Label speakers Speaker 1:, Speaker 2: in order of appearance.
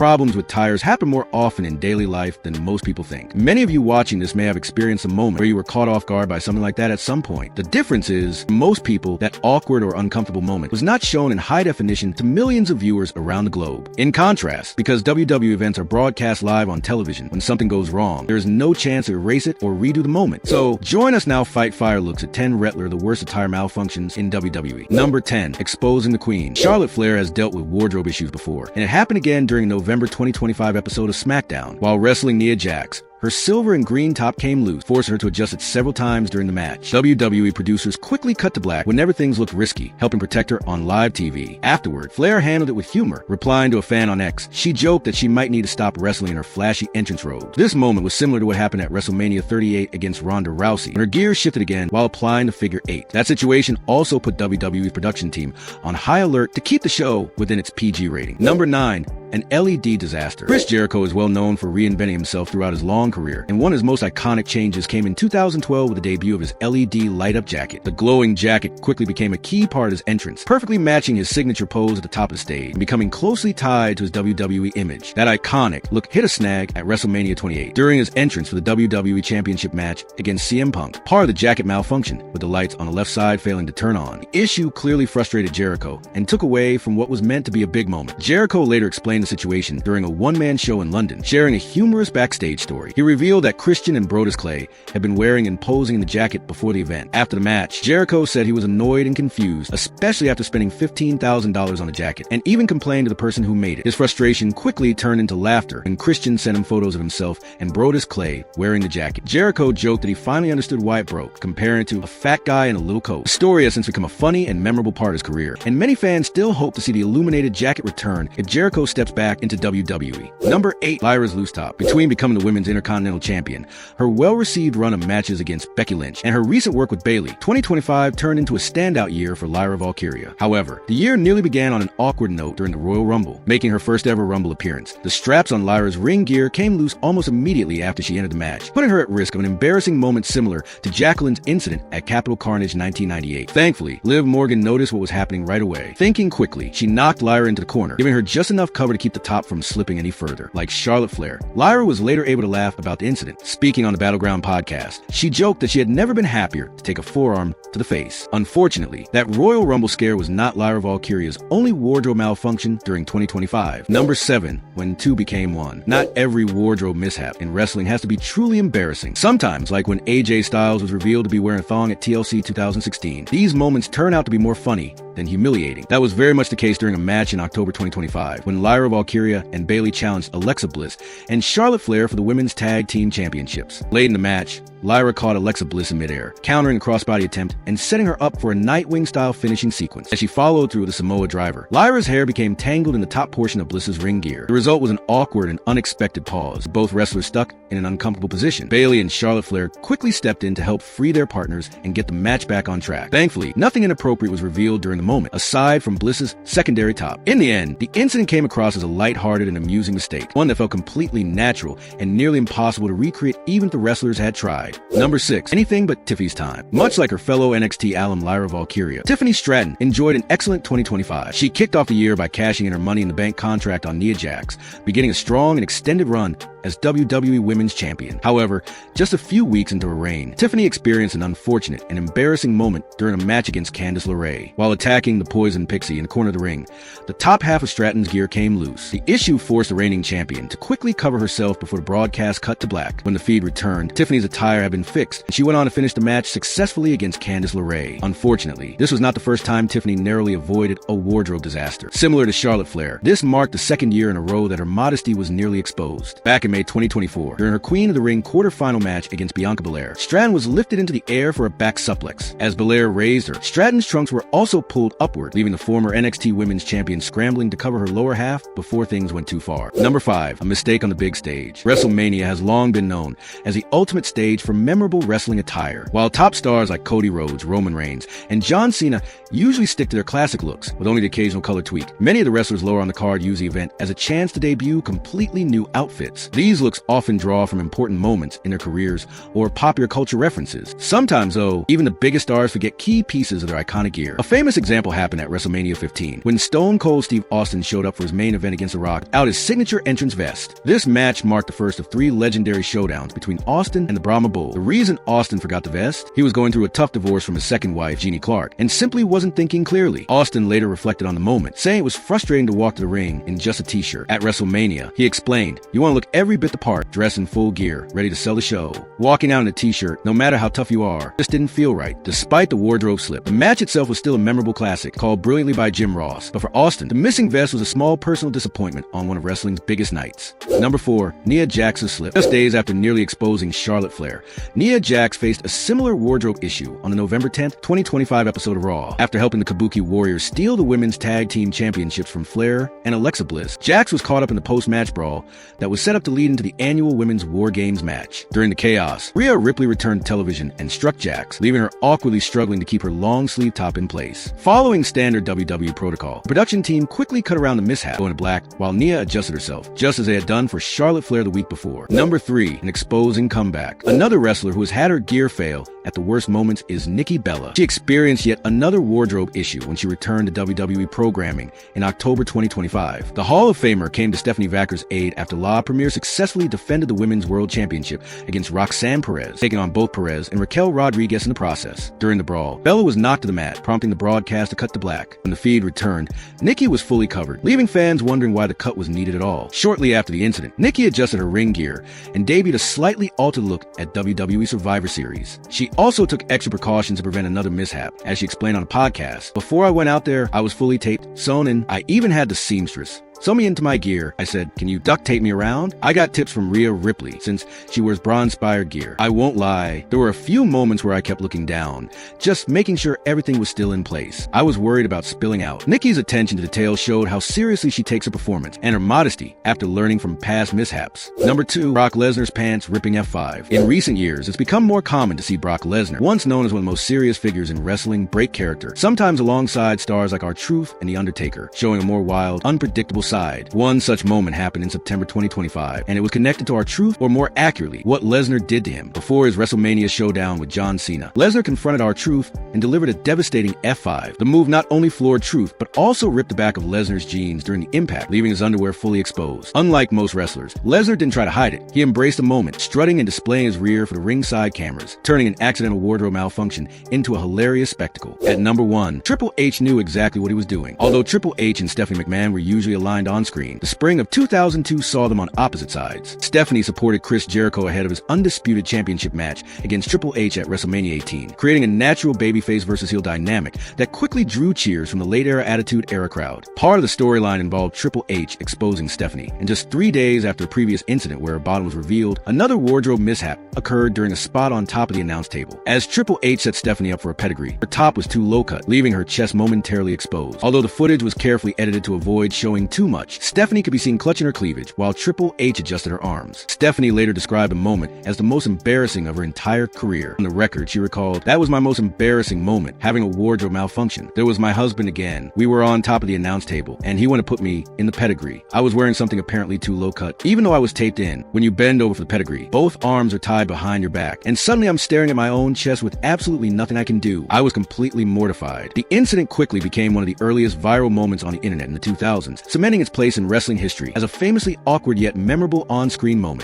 Speaker 1: problems with tires happen more often in daily life than most people think. Many of you watching this may have experienced a moment where you were caught off guard by something like that at some point. The difference is, for most people, that awkward or uncomfortable moment was not shown in high definition to millions of viewers around the globe. In contrast, because WWE events are broadcast live on television, when something goes wrong, there is no chance to erase it or redo the moment. So, join us now. Fight Fire looks at 10 Rattler the worst attire malfunctions in WWE. Number 10. Exposing the Queen. Charlotte Flair has dealt with wardrobe issues before, and it happened again during a November 2025 episode of SmackDown. While wrestling Nia Jax, her silver and green top came loose, forcing her to adjust it several times during the match. WWE producers quickly cut to black whenever things looked risky, helping protect her on live TV. Afterward, Flair handled it with humor, replying to a fan on X. She joked that she might need to stop wrestling in her flashy entrance robes. This moment was similar to what happened at WrestleMania 38 against Ronda Rousey, when her gear shifted again while applying the figure 8. That situation also put WWE's production team on high alert to keep the show within its PG rating. Number 9. An LED disaster. Chris Jericho is well known for reinventing himself throughout his long career, and one of his most iconic changes came in 2012 with the debut of his LED light-up jacket. The glowing jacket quickly became a key part of his entrance, perfectly matching his signature pose at the top of the stage and becoming closely tied to his WWE image. That iconic look hit a snag at WrestleMania 28 during his entrance for the WWE Championship match against CM Punk. Part of the jacket malfunctioned, with the lights on the left side failing to turn on. The issue clearly frustrated Jericho and took away from what was meant to be a big moment. Jericho later explained the situation during a one-man show in London, sharing a humorous backstage story. He revealed that Christian and Brodus Clay had been wearing and posing in the jacket before the event. After the match, Jericho said he was annoyed and confused, especially after spending $15,000 on the jacket, and even complained to the person who made it. His frustration quickly turned into laughter when Christian sent him photos of himself and Brodus Clay wearing the jacket. Jericho joked that he finally understood why it broke, comparing it to a fat guy in a little coat. The story has since become a funny and memorable part of his career, and many fans still hope to see the illuminated jacket return if Jericho steps back into WWE. Number 8. Lyra's loose top. Between becoming the Women's Intercontinental Champion, her well-received run of matches against Becky Lynch, and her recent work with Bayley, 2025 turned into a standout year for Lyra Valkyria. However, the year nearly began on an awkward note during the Royal Rumble, making her first ever Rumble appearance. The straps on Lyra's ring gear came loose almost immediately after she entered the match, putting her at risk of an embarrassing moment similar to Jacqueline's incident at Capital Carnage 1998. Thankfully, Liv Morgan noticed what was happening right away. Thinking quickly, she knocked Lyra into the corner, giving her just enough cover to keep the top from slipping any further. Like Charlotte Flair, Lyra was later able to laugh about the incident. Speaking on the Battleground podcast, she joked that she had never been happier to take a forearm to the face. Unfortunately, that Royal Rumble scare was not Lyra Valkyria's only wardrobe malfunction during 2025. Number 7. When two became one. Not every wardrobe mishap in wrestling has to be truly embarrassing. Sometimes, like when AJ Styles was revealed to be wearing a thong at TLC 2016, these moments turn out to be more funny than humiliating. That was very much the case during a match in October 2025, when Lyra Valkyria and Bayley challenged Alexa Bliss and Charlotte Flair for the Women's Tag Team Championships. Late in the match, Lyra caught Alexa Bliss in midair, countering a crossbody attempt and setting her up for a Nightwing-style finishing sequence. As she followed through with a Samoa driver, Lyra's hair became tangled in the top portion of Bliss's ring gear. The result was an awkward and unexpected pause, both wrestlers stuck in an uncomfortable position. Bayley and Charlotte Flair quickly stepped in to help free their partners and get the match back on track. Thankfully, nothing inappropriate was revealed during the moment, aside from Bliss's secondary top. In the end, the incident came across as a lighthearted and amusing mistake, one that felt completely natural and nearly impossible to recreate even if the wrestlers had tried. Number 6. Anything but Tiffany's time. Much like her fellow NXT alum Lyra Valkyria, Tiffany Stratton enjoyed an excellent 2025. She kicked off the year by cashing in her Money in the Bank contract on Nia Jax, beginning a strong and extended run as WWE Women's Champion. However, just a few weeks into her reign, Tiffany experienced an unfortunate and embarrassing moment during a match against Candice LeRae. While attacking the Poison Pixie in the corner of the ring, the top half of Stratton's gear came loose. The issue forced the reigning champion to quickly cover herself before the broadcast cut to black. When the feed returned, Tiffany's attire had been fixed, and she went on to finish the match successfully against Candice LeRae. Unfortunately, this was not the first time Tiffany narrowly avoided a wardrobe disaster. Similar to Charlotte Flair, this marked the second year in a row that her modesty was nearly exposed. Back in May 2024, during her Queen of the Ring quarterfinal match against Bianca Belair, Stratton was lifted into the air for a back suplex. As Belair raised her, Stratton's trunks were also pulled upward, leaving the former NXT Women's Champion scrambling to cover her lower half before things went too far. Number 5. A mistake on the big stage. WrestleMania has long been known as the ultimate stage for memorable wrestling attire. While top stars like Cody Rhodes, Roman Reigns, and John Cena usually stick to their classic looks, with only the occasional color tweak, many of the wrestlers lower on the card use the event as a chance to debut completely new outfits. These looks often draw from important moments in their careers or popular culture references. Sometimes, though, even the biggest stars forget key pieces of their iconic gear. A famous example happened at WrestleMania 15, when Stone Cold Steve Austin showed up for his main event against The Rock out his signature entrance vest. This match marked the first of 3 legendary showdowns between Austin and the Brahma Bull. The reason Austin forgot the vest? He was going through a tough divorce from his second wife, Jeannie Clark, and simply wasn't thinking clearly. Austin later reflected on the moment, saying it was frustrating to walk to the ring in just a t-shirt. At WrestleMania, he explained, "You want to look every bit the part, dressed in full gear, ready to sell the show. Walking out in a t-shirt, no matter how tough you are, just didn't feel right." Despite the wardrobe slip, the match itself was still a memorable classic, called brilliantly by Jim Ross. But for Austin, the missing vest was a small personal disappointment on one of wrestling's biggest nights. Number 4, Nia Jax's slip. Just days after nearly exposing Charlotte Flair, Nia Jax faced a similar wardrobe issue on the November 10th, 2025 episode of Raw. After helping the Kabuki Warriors steal the women's tag team championships from Flair and Alexa Bliss, Jax was caught up in the post-match brawl that was set up to lead into the annual Women's War Games match. During the chaos, Rhea Ripley returned to television and struck Jax, leaving her awkwardly struggling to keep her long sleeve top in place. Following standard WWE protocol, the production team quickly cut around the mishap, going to black while Nia adjusted herself, just as they had done for Charlotte Flair the week before. Number 3, an exposing comeback. Another wrestler who has had her gear fail at the worst moments is Nikki Bella. She experienced yet another wardrobe issue when she returned to WWE programming in October 2025. The Hall of Famer came to Stephanie Vacker's aid after La Premier successfully defended the Women's World Championship against Roxanne Perez, taking on both Perez and Raquel Rodriguez in the process. During the brawl, Bella was knocked to the mat, prompting the broadcast to cut to black. When the feed returned, Nikki was fully covered, leaving fans wondering why the cut was needed at all. Shortly after the incident, Nikki adjusted her ring gear and debuted a slightly altered look at WWE Survivor Series. She also took extra precautions to prevent another mishap, as she explained on a podcast. "Before I went out there, I was fully taped, sewn in. I even had the seamstress sew me into my gear. I said, 'Can you duct tape me around?' I got tips from Rhea Ripley, since she wears bra-inspired gear. I won't lie, there were a few moments where I kept looking down, just making sure everything was still in place. I was worried about spilling out." Nikki's attention to detail showed how seriously she takes her performance and her modesty after learning from past mishaps. Number 2, Brock Lesnar's pants ripping F5. In recent years, it's become more common to see Brock Lesnar, once known as one of the most serious figures in wrestling, break character, sometimes alongside stars like R-Truth and The Undertaker, showing a more wild, unpredictable side. One such moment happened in September 2025, and it was connected to R-Truth, or more accurately, what Lesnar did to him. Before his WrestleMania showdown with John Cena, Lesnar confronted R-Truth and delivered a devastating F5. The move not only floored Truth, but also ripped the back of Lesnar's jeans during the impact, leaving his underwear fully exposed. Unlike most wrestlers, Lesnar didn't try to hide it. He embraced the moment, strutting and displaying his rear for the ringside cameras, turning an accidental wardrobe malfunction into a hilarious spectacle. At number 1, Triple H knew exactly what he was doing. Although Triple H and Stephanie McMahon were usually aligned on screen, the spring of 2002 saw them on opposite sides. Stephanie supported Chris Jericho ahead of his undisputed championship match against Triple H at WrestleMania 18, creating a natural babyface versus heel dynamic that quickly drew cheers from the late-era Attitude Era crowd. Part of the storyline involved Triple H exposing Stephanie, and just 3 days after a previous incident where her bottom was revealed, another wardrobe mishap occurred during a spot on top of the announce table. As Triple H set Stephanie up for a pedigree, her top was too low-cut, leaving her chest momentarily exposed. Although the footage was carefully edited to avoid showing too much, Stephanie could be seen clutching her cleavage while Triple H adjusted her arms. Stephanie later described the moment as the most embarrassing of her entire career. On the record, she recalled, "That was my most embarrassing moment, having a wardrobe malfunction. There was my husband again. We were on top of the announce table, and he wanted to put me in the pedigree. I was wearing something apparently too low cut, even though I was taped in. When you bend over for the pedigree, both arms are tied behind your back, and suddenly I'm staring at my own chest with absolutely nothing I can do. I was completely mortified." The incident quickly became one of the earliest viral moments on the internet in the 2000s, cementing its place in wrestling history as a famously awkward yet memorable on-screen moment.